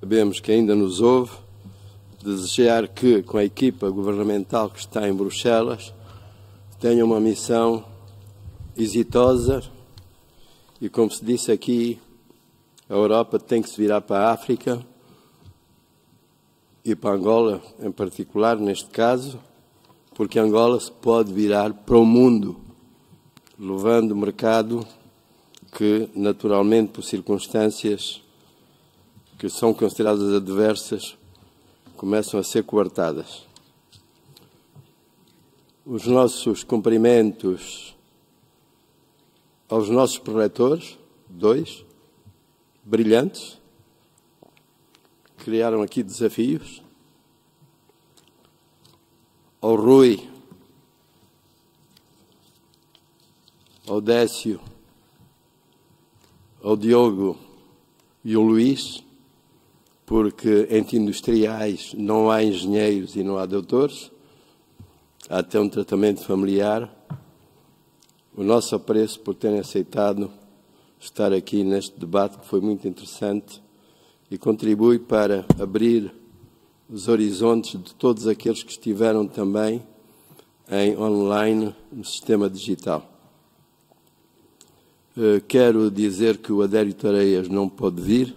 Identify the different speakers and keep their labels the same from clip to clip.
Speaker 1: Sabemos que ainda nos ouve, desejar que, com a equipa governamental que está em Bruxelas, tenha uma missão exitosa e, como se disse aqui, a Europa tem que se virar para a África e para Angola, em particular, neste caso, porque Angola se pode virar para o mundo, levando o mercado que, naturalmente, por circunstâncias que são consideradas adversas, começam a ser coartadas. Os nossos cumprimentos aos nossos preletores, dois, brilhantes, criaram aqui desafios. Ao Rui, ao Décio, ao Diogo e ao Luís, porque entre industriais não há engenheiros e não há doutores, há até um tratamento familiar. O nosso apreço por terem aceitado estar aqui neste debate, que foi muito interessante e contribui para abrir os horizontes de todos aqueles que estiveram também em online no sistema digital. Quero dizer que o Adério Tareias não pode vir,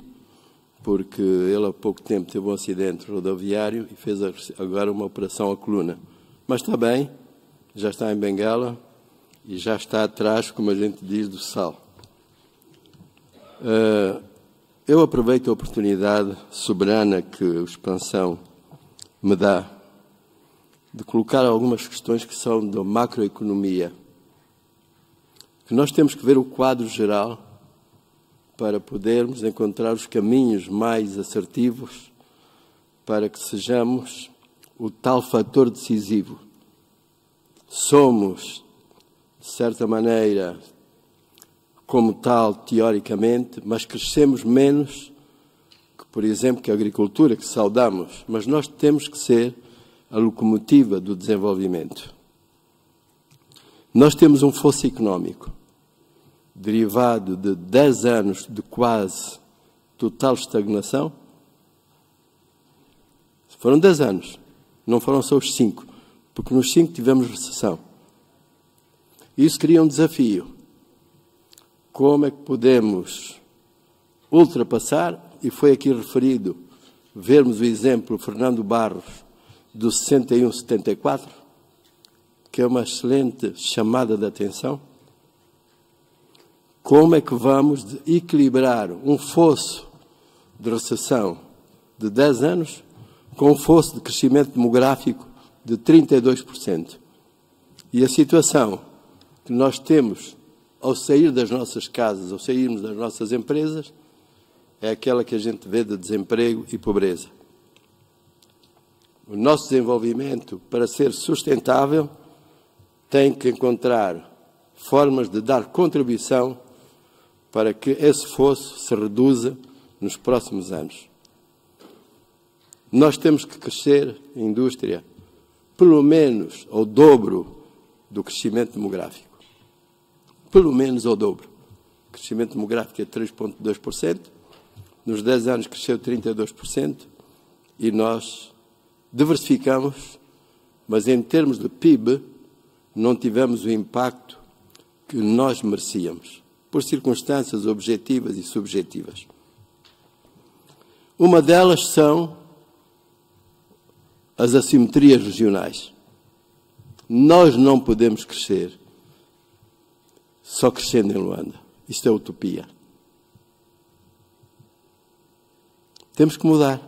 Speaker 1: porque ele há pouco tempo teve um acidente rodoviário e fez agora uma operação à coluna. Mas está bem, já está em Benguela e já está atrás, como a gente diz, do sal. Eu aproveito a oportunidade soberana que a expansão me dá de colocar algumas questões que são da macroeconomia, que nós temos que ver o quadro geral para podermos encontrar os caminhos mais assertivos para que sejamos o tal fator decisivo. Somos, de certa maneira, como tal, teoricamente, mas crescemos menos que, por exemplo, que a agricultura, que saudamos. Mas nós temos que ser a locomotiva do desenvolvimento. Nós temos um fosso económico derivado de 10 anos de quase total estagnação. Foram 10 anos, não foram só os 5, porque nos 5 tivemos recessão. Isso cria um desafio. Como é que podemos ultrapassar, e foi aqui referido, vermos o exemplo Fernando Barros do 61-74, que é uma excelente chamada de atenção. Como é que vamos equilibrar um fosso de recessão de 10 anos com um fosso de crescimento demográfico de 32%? E a situação que nós temos ao sair das nossas casas, ao sairmos das nossas empresas, é aquela que a gente vê de desemprego e pobreza. O nosso desenvolvimento, para ser sustentável, tem que encontrar formas de dar contribuição para que esse fosso se reduza nos próximos anos. Nós temos que crescer a indústria pelo menos ao dobro do crescimento demográfico. Pelo menos ao dobro. O crescimento demográfico é 3,2%, nos 10 anos cresceu 32% e nós diversificamos, mas em termos de PIB não tivemos o impacto que nós merecíamos, por circunstâncias objetivas e subjetivas. Uma delas são as assimetrias regionais. Nós não podemos crescer só crescendo em Luanda. Isto é utopia. Temos que mudar.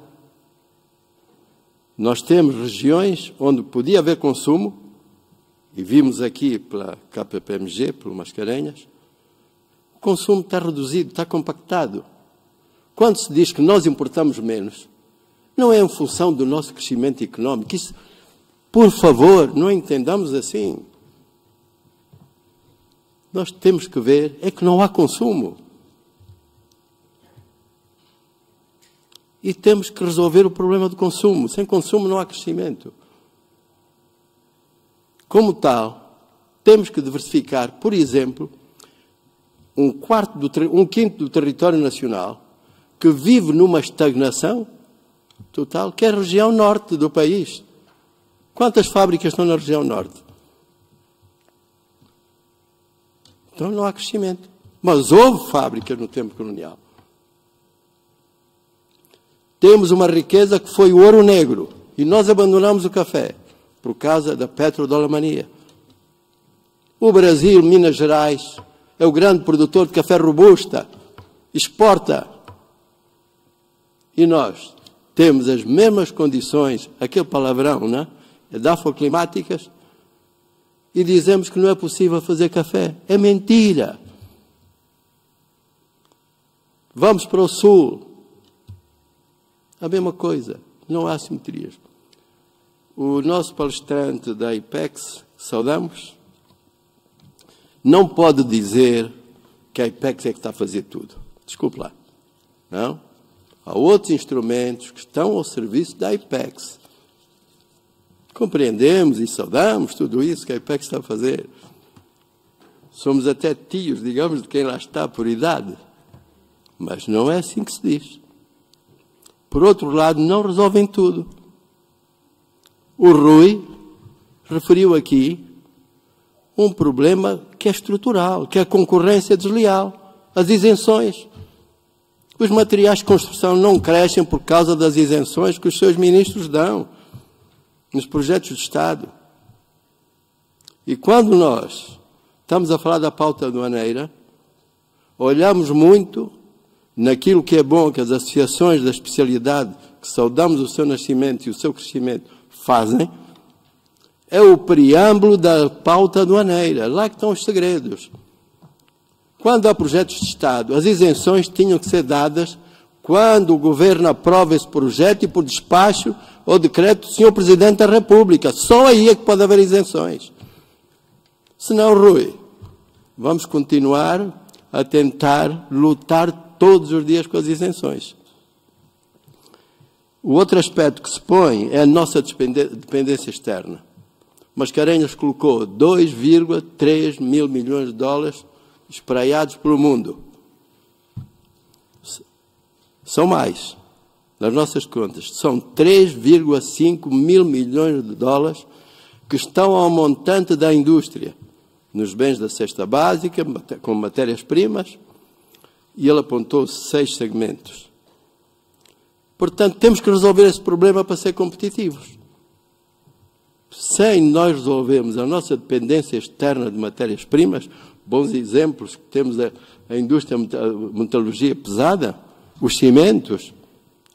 Speaker 1: Nós temos regiões onde podia haver consumo, e vimos aqui pela KPMG, pelo Mascarenhas, o consumo está reduzido, está compactado. Quando se diz que nós importamos menos, não é em função do nosso crescimento económico. Isso, por favor, não entendamos assim. Nós temos que ver é que não há consumo. E temos que resolver o problema do consumo. Sem consumo não há crescimento. Como tal, temos que diversificar, por exemplo, um quinto do território nacional que vive numa estagnação total, que é a região norte do país. Quantas fábricas estão na região norte? Então não há crescimento. Mas houve fábricas no tempo colonial. Temos uma riqueza que foi o ouro negro. E nós abandonamos o café por causa da petrodólar-mania. O Brasil, Minas Gerais, é o grande produtor de café robusta. Exporta. E nós temos as mesmas condições, aquele palavrão, não é? Edafoclimáticas, e dizemos que não é possível fazer café. É mentira. Vamos para o sul. A mesma coisa. Não há simetrias. O nosso palestrante da IPEX, saudamos, não pode dizer que a IPEX é que está a fazer tudo. Desculpe lá. Não? Há outros instrumentos que estão ao serviço da IPEX. Compreendemos e saudamos tudo isso que a IPEX está a fazer. Somos até tios, digamos, de quem lá está por idade. Mas não é assim que se diz. Por outro lado, não resolvem tudo. O Rui referiu aqui um problema que é estrutural, que é a concorrência desleal, as isenções. Os materiais de construção não crescem por causa das isenções que os seus ministros dão nos projetos de Estado. E quando nós estamos a falar da pauta aduaneira, olhamos muito naquilo que é bom que as associações da especialidade, que saudamos o seu nascimento e o seu crescimento, fazem, é o preâmbulo da pauta aduaneira. Lá que estão os segredos. Quando há projetos de Estado, as isenções tinham que ser dadas quando o governo aprova esse projeto e por despacho ou decreto do Sr. Presidente da República. Só aí é que pode haver isenções. Senão, Rui, vamos continuar a tentar lutar todos os dias com as isenções. O outro aspecto que se põe é a nossa dependência externa. Mascarenhas colocou 2,3 mil milhões de dólares espraiados pelo mundo. São mais. Nas nossas contas, são 3,5 mil milhões de dólares que estão ao montante da indústria, nos bens da cesta básica, com matérias-primas, e ele apontou 6 segmentos. Portanto, temos que resolver esse problema para ser competitivos. Sem nós resolvermos a nossa dependência externa de matérias-primas, bons exemplos que temos a indústria da metalurgia pesada, os cimentos,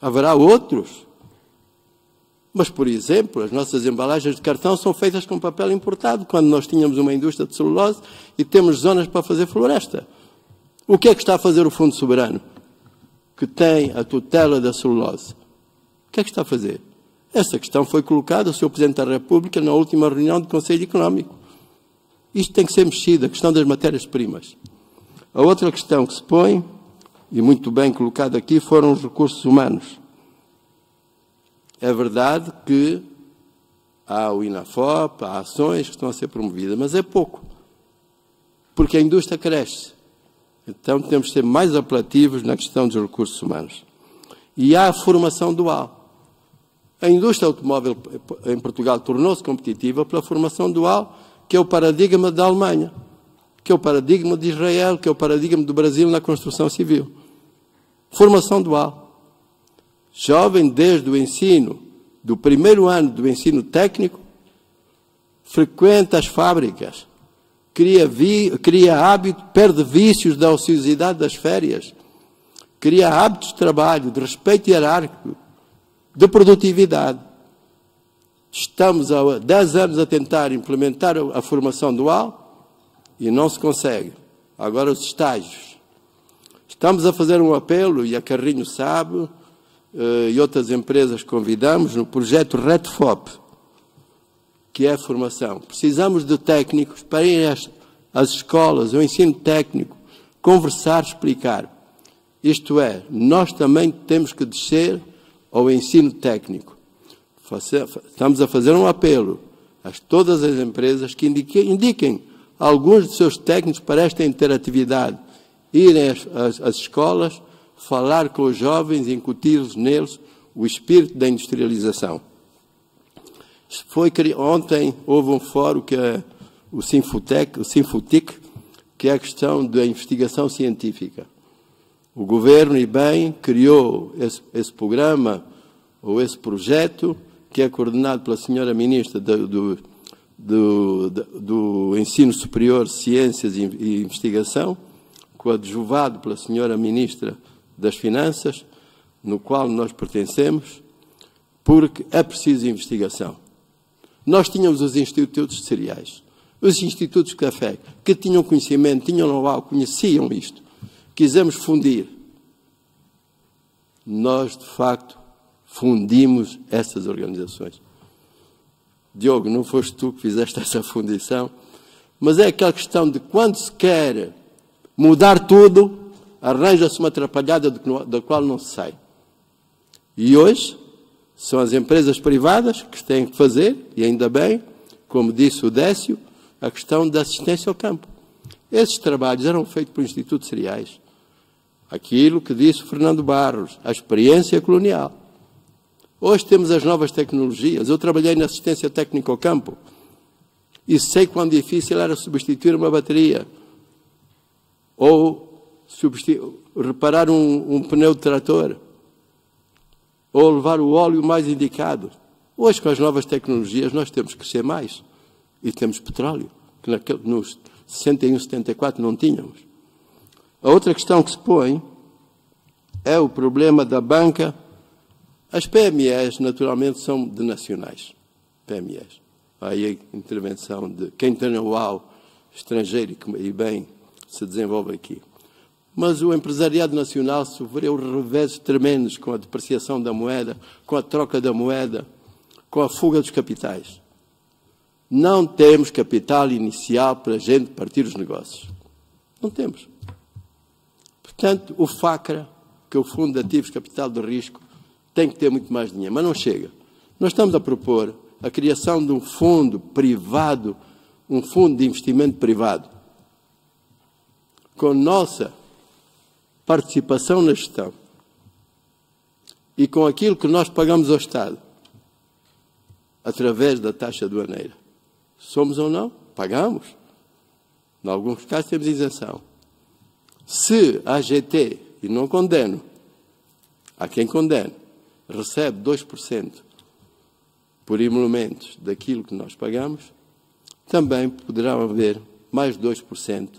Speaker 1: haverá outros. Mas, por exemplo, as nossas embalagens de cartão são feitas com papel importado, quando nós tínhamos uma indústria de celulose e temos zonas para fazer floresta. O que é que está a fazer o Fundo Soberano, que tem a tutela da celulose? O que é que está a fazer? Essa questão foi colocada ao Sr. Presidente da República na última reunião do Conselho Económico. Isto tem que ser mexido, a questão das matérias-primas. A outra questão que se põe, e muito bem colocada aqui, foram os recursos humanos. É verdade que há o INAFOP, há ações que estão a ser promovidas, mas é pouco, porque a indústria cresce. Então temos de ser mais apelativos na questão dos recursos humanos. E há a formação dual. A indústria automóvel em Portugal tornou-se competitiva pela formação dual, que é o paradigma da Alemanha, que é o paradigma de Israel, que é o paradigma do Brasil na construção civil. Formação dual. Jovem desde o ensino, do primeiro ano do ensino técnico, frequenta as fábricas, cria hábito, perde vícios da ociosidade das férias, cria hábitos de trabalho, de respeito hierárquico, de produtividade. Estamos há 10 anos a tentar implementar a formação dual e não se consegue. Agora os estágios. Estamos a fazer um apelo, e a Carrinho sabe, e outras empresas convidamos, no projeto RETFOP, que é a formação. Precisamos de técnicos para ir às escolas, ao ensino técnico, conversar, explicar. Isto é, nós também temos que descer ao ensino técnico. Estamos a fazer um apelo a todas as empresas que indiquem alguns de seus técnicos para esta interatividade, irem às escolas, falar com os jovens e incutir neles o espírito da industrialização. Ontem houve um fórum que é o Sinfotic, que é a questão da investigação científica. O Governo, e bem, criou esse programa, ou esse projeto, que é coordenado pela senhora Ministra do Ensino Superior, Ciências e Investigação, coadjuvado pela senhora Ministra das Finanças, no qual nós pertencemos, porque é preciso investigação. Nós tínhamos os institutos de cereais, os institutos de café, que tinham conhecimento, tinham know-how, conheciam isto. Quisemos fundir. Nós, de facto, fundimos essas organizações. Diogo, não foste tu que fizeste essa fundição, mas é aquela questão de quando se quer mudar tudo, arranja-se uma atrapalhada da qual não se sai. E hoje são as empresas privadas que têm que fazer, e ainda bem, como disse o Décio, a questão da assistência ao campo. Esses trabalhos eram feitos por institutos cereais. Aquilo que disse o Fernando Barros, a experiência colonial. Hoje temos as novas tecnologias. Eu trabalhei na assistência técnica ao campo e sei quão difícil era substituir uma bateria ou reparar um pneu de trator ou levar o óleo mais indicado. Hoje, com as novas tecnologias, nós temos que crescer mais. E temos petróleo, que nos 61, 74 não tínhamos. A outra questão que se põe é o problema da banca. As PMEs, naturalmente, são de nacionais. PMEs. Aí a intervenção de quem tem know-how estrangeiro e bem se desenvolve aqui. Mas o empresariado nacional sofreu reveses tremendos com a depreciação da moeda, com a troca da moeda, com a fuga dos capitais. Não temos capital inicial para a gente partir os negócios. Não temos. Portanto, o FACRA, que é o Fundo de Ativos Capital de Risco, tem que ter muito mais dinheiro, mas não chega. Nós estamos a propor a criação de um fundo privado, um fundo de investimento privado, com nossa participação na gestão e com aquilo que nós pagamos ao Estado, através da taxa aduaneira. Somos ou não? Pagamos. Em alguns casos temos isenção. Se a AGT, e não condeno, há quem condene, recebe 2% por emolumentos daquilo que nós pagamos, também poderá haver mais 2%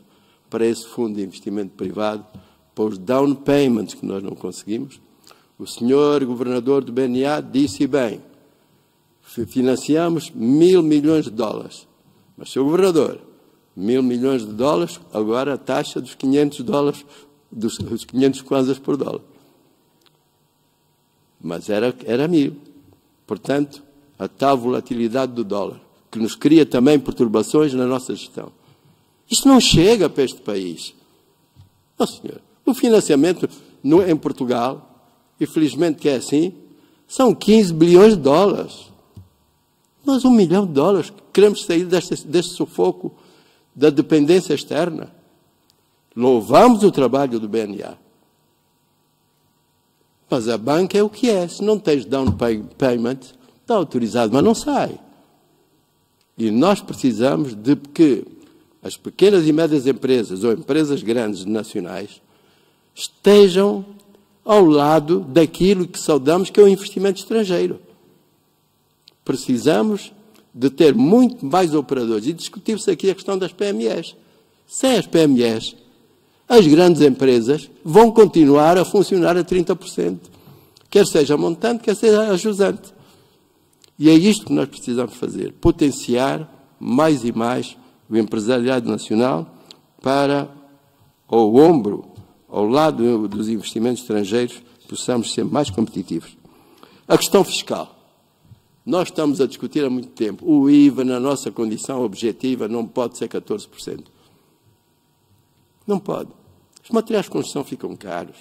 Speaker 1: para esse fundo de investimento privado, para os down payments que nós não conseguimos. O senhor governador do BNA disse bem, financiamos 1.000 milhões de dólares. Mas, senhor governador, 1.000 milhões de dólares, agora a taxa dos 500 dólares, dos 500 kwanzas por dólar. Mas era 1.000. Portanto, a tal volatilidade do dólar, que nos cria também perturbações na nossa gestão. Isto não chega para este país. Não, senhor. O financiamento em Portugal, e felizmente que é assim, são 15 bilhões de dólares. Nós, 1 milhão de dólares, queremos sair deste sufoco da dependência externa. Louvamos o trabalho do BNA. Mas a banca é o que é. Se não tens down payment, está autorizado, mas não sai. E nós precisamos de que as pequenas e médias empresas ou empresas grandes nacionais estejam ao lado daquilo que saudamos que é o investimento estrangeiro. Precisamos de ter muito mais operadores. E discutiu-se aqui a questão das PMEs. Sem as PMEs, as grandes empresas vão continuar a funcionar a 30%. Quer seja montante, quer seja ajusante. E é isto que nós precisamos fazer. Potenciar mais e mais o empresariado nacional para, ao ombro, ao lado dos investimentos estrangeiros, possamos ser mais competitivos. A questão fiscal. Nós estamos a discutir há muito tempo. O IVA, na nossa condição objetiva, não pode ser 14%. Não pode. Os materiais de construção ficam caros.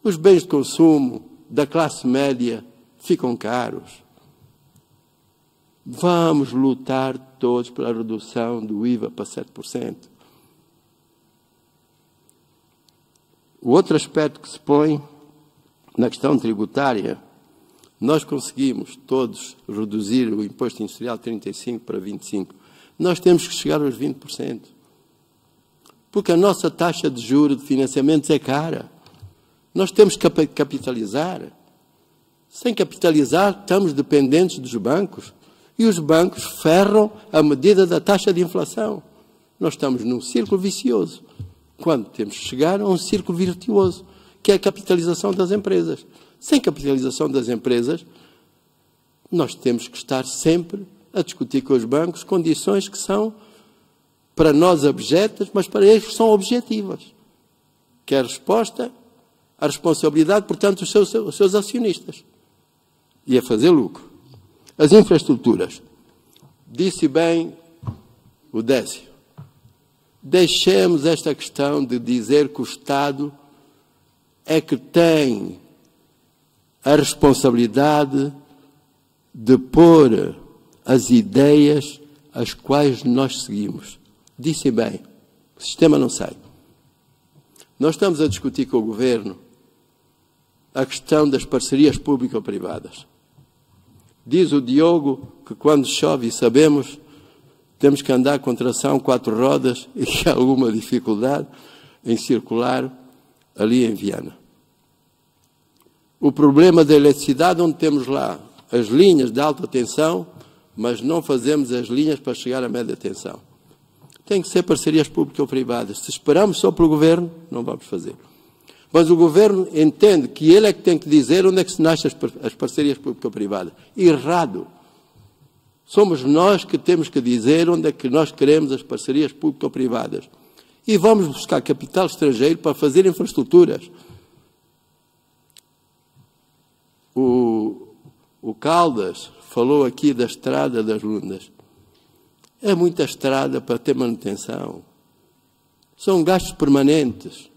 Speaker 1: Os bens de consumo da classe média ficam caros. Vamos lutar todos pela redução do IVA para 7%. O outro aspecto que se põe na questão tributária, nós conseguimos todos reduzir o imposto industrial de 35% para 25%. Nós temos que chegar aos 20%. Porque a nossa taxa de juros de financiamentos é cara. Nós temos que capitalizar. Sem capitalizar, estamos dependentes dos bancos. E os bancos ferram a medida da taxa de inflação. Nós estamos num círculo vicioso, quando temos que chegar a um círculo virtuoso, que é a capitalização das empresas. Sem capitalização das empresas, nós temos que estar sempre a discutir com os bancos condições que são, para nós, abjetas, mas para eles são objetivas. Que é a resposta à responsabilidade, portanto, dos seus acionistas. E a fazer lucro. As infraestruturas. Disse bem o Décio. Deixemos esta questão de dizer que o Estado é que tem a responsabilidade de pôr as ideias às quais nós seguimos. Disse bem, o sistema não sai. Nós estamos a discutir com o Governo a questão das parcerias público-privadas. Diz o Diogo que quando chove, sabemos, temos que andar com tração 4 rodas e que há alguma dificuldade em circular ali em Viana. O problema da eletricidade, onde temos lá as linhas de alta tensão, mas não fazemos as linhas para chegar à média tensão. Tem que ser parcerias público-privadas. Se esperamos só pelo Governo, não vamos fazer. Mas o Governo entende que ele é que tem que dizer onde é que se nascem as parcerias público-privadas. Errado. Somos nós que temos que dizer onde é que nós queremos as parcerias público-privadas. E vamos buscar capital estrangeiro para fazer infraestruturas. O Caldas falou aqui da estrada das Lundas. É muita estrada para ter manutenção. São gastos permanentes.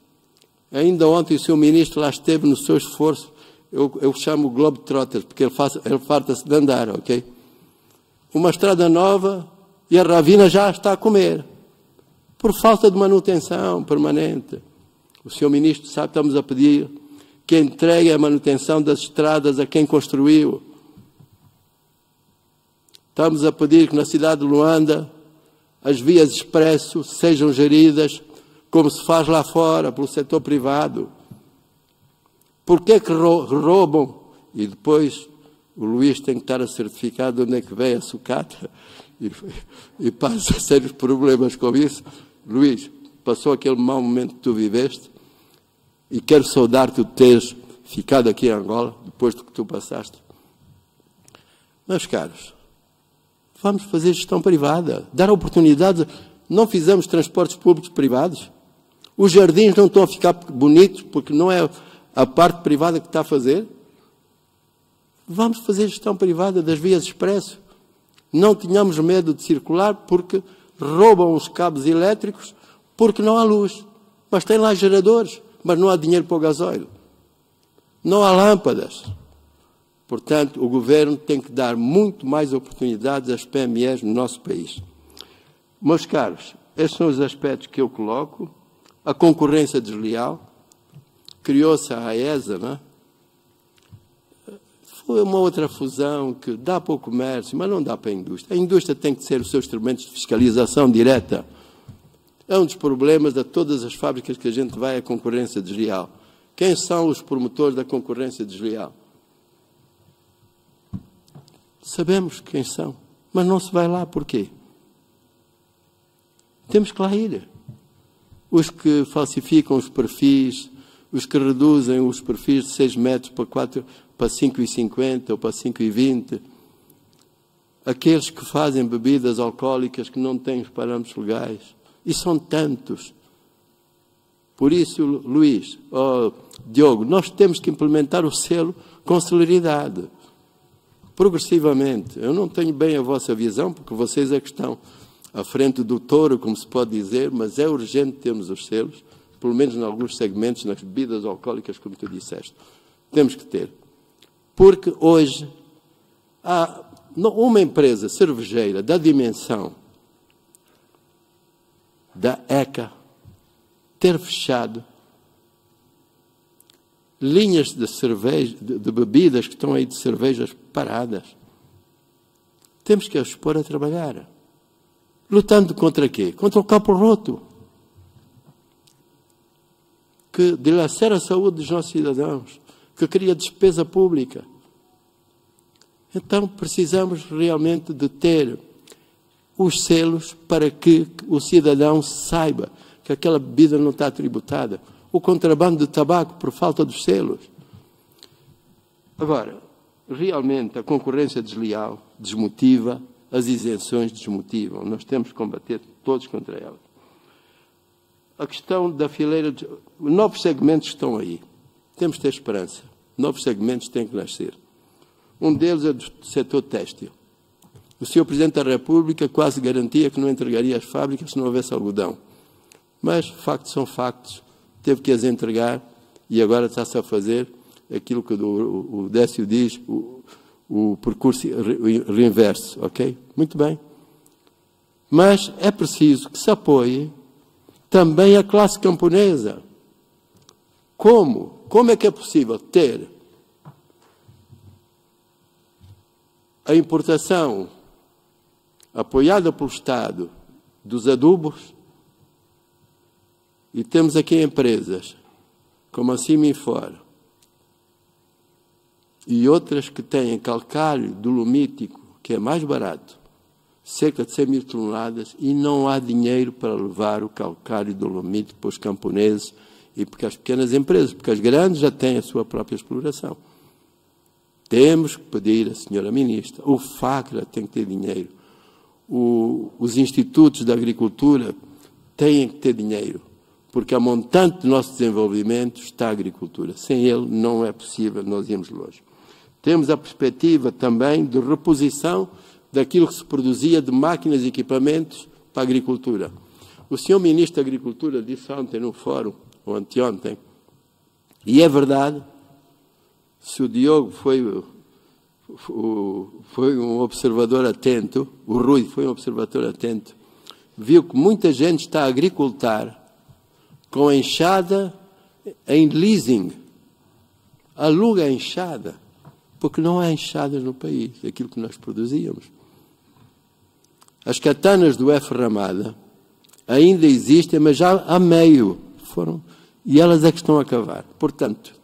Speaker 1: Ainda ontem o seu ministro lá esteve no seu esforço, eu chamo Globetrotters, porque ele farta-se de andar, ok? Uma estrada nova e a Ravina já está a comer, por falta de manutenção permanente. O seu ministro sabe, estamos a pedir que entregue a manutenção das estradas a quem construiu. Estamos a pedir que na cidade de Luanda as vias expresso sejam geridas como se faz lá fora, pelo setor privado. Por que que roubam? E depois o Luís tem que estar a certificar de onde é que vem a sucata e passa sérios problemas com isso. Luís, passou aquele mau momento que tu viveste e quero saudar-te de teres ficado aqui em Angola, depois do que tu passaste. Meus caros, vamos fazer gestão privada, dar oportunidades. Não fizemos transportes públicos privados. Os jardins não estão a ficar bonitos porque não é a parte privada que está a fazer. Vamos fazer gestão privada das vias expresso. Não tenhamos medo de circular porque roubam os cabos elétricos porque não há luz. Mas tem lá geradores, mas não há dinheiro para o gasóleo. Não há lâmpadas. Portanto, o Governo tem que dar muito mais oportunidades às PMEs no nosso país. Meus caros, estes são os aspectos que eu coloco. A concorrência desleal. Criou-se a AESA, não é? Foi uma outra fusão que dá para o comércio, mas não dá para a indústria. A indústria tem que ser os seus instrumentos de fiscalização direta. É um dos problemas de todas as fábricas que a gente vai, a concorrência desleal. Quem são os promotores da concorrência desleal? Sabemos quem são, mas não se vai lá. Porquê? Temos que lá ir. Os que falsificam os perfis, os que reduzem os perfis de 6 metros para 5,50 ou para 5,20, aqueles que fazem bebidas alcoólicas que não têm os parâmetros legais. E são tantos. Por isso, Luís, Diogo, nós temos que implementar o selo com celeridade, progressivamente. Eu não tenho bem a vossa visão, porque vocês é que estão à frente do touro, como se pode dizer, mas é urgente termos os selos, pelo menos em alguns segmentos, nas bebidas alcoólicas, como tu disseste. Temos que ter. Porque hoje, há uma empresa cervejeira da dimensão da ECA ter fechado linhas de cerveja, de bebidas que estão aí de cervejas paradas. Temos que as pôr a trabalhar. Lutando contra quê? Contra o capo roto, que dilacera a saúde dos nossos cidadãos, que cria despesa pública. Então, precisamos realmente de ter os selos para que o cidadão saiba que aquela bebida não está tributada. O contrabando de tabaco por falta dos selos. Agora, realmente a concorrência desleal desmotiva, as isenções desmotivam. Nós temos que combater todos contra elas. A questão da fileira... Novos segmentos estão aí. Temos que ter esperança. Novos segmentos têm que nascer. Um deles é do setor têxtil. O Sr. Presidente da República quase garantia que não entregaria as fábricas se não houvesse algodão. Mas factos são factos. Teve que as entregar e agora está-se a fazer aquilo que o Décio diz, o percurso reverso, ok? Muito bem. Mas é preciso que se apoie também a classe camponesa. Como? Como é que é possível ter a importação apoiada pelo Estado dos adubos e temos aqui empresas como a Ciminfor e outras que têm calcário dolomítico, que é mais barato, cerca de 100 mil toneladas, e não há dinheiro para levar o calcário dolomítico para os camponeses e para as pequenas empresas, porque as grandes já têm a sua própria exploração. Temos que pedir à senhora Ministra, o FACRA tem que ter dinheiro, os institutos da agricultura têm que ter dinheiro, porque a montante do nosso desenvolvimento está a agricultura. Sem ele não é possível nós irmos longe. Temos a perspectiva também de reposição daquilo que se produzia de máquinas e equipamentos para a agricultura. O senhor Ministro da Agricultura disse ontem no fórum, ou anteontem, e é verdade, se o Diogo foi um observador atento, o Rui foi um observador atento, viu que muita gente está a agricultar com a enxada em leasing. Aluga a enxada, porque não há enxadas no país, aquilo que nós produzíamos. As catanas do F. Ramada ainda existem, mas já há meio foram, e elas é que estão a acabar. Portanto,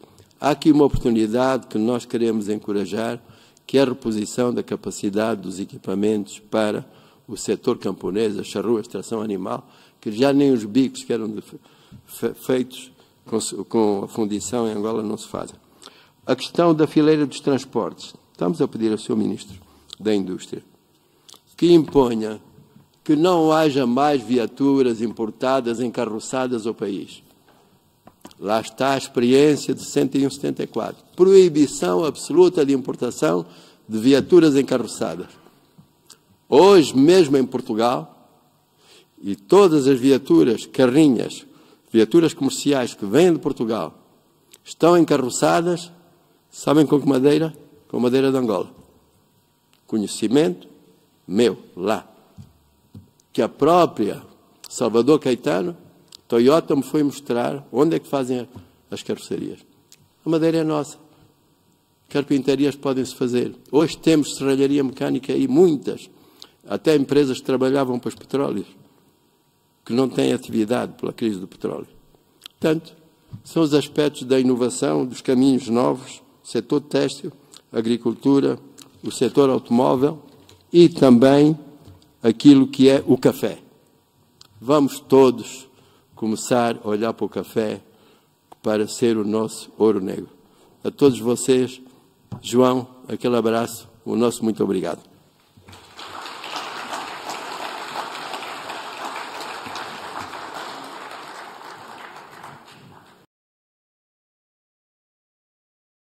Speaker 1: há aqui uma oportunidade que nós queremos encorajar, que é a reposição da capacidade dos equipamentos para o setor camponês, a charrua, a extração animal, que já nem os bicos que eram feitos com a fundição em Angola não se fazem. A questão da fileira dos transportes. Estamos a pedir ao Sr. Ministro da Indústria que imponha que não haja mais viaturas importadas encarroçadas ao país. Lá está a experiência de 101-74. Proibição absoluta de importação de viaturas encarroçadas. Hoje, mesmo em Portugal, e todas as viaturas, carrinhas, viaturas comerciais que vêm de Portugal, estão encarroçadas, sabem com que madeira? Com madeira de Angola. Conhecimento meu, lá. Que a própria Salvador Caetano, Toyota, me foi mostrar onde é que fazem as carrocerias. A madeira é nossa. Carpintarias podem-se fazer. Hoje temos serralharia mecânica aí, muitas. Até empresas que trabalhavam para os petróleos, que não têm atividade pela crise do petróleo. Portanto, são os aspectos da inovação, dos caminhos novos, o setor têxtil, a agricultura, o setor automóvel e também aquilo que é o café. Vamos todos começar a olhar para o café para ser o nosso ouro negro. A todos vocês, João, aquele abraço, o nosso muito obrigado.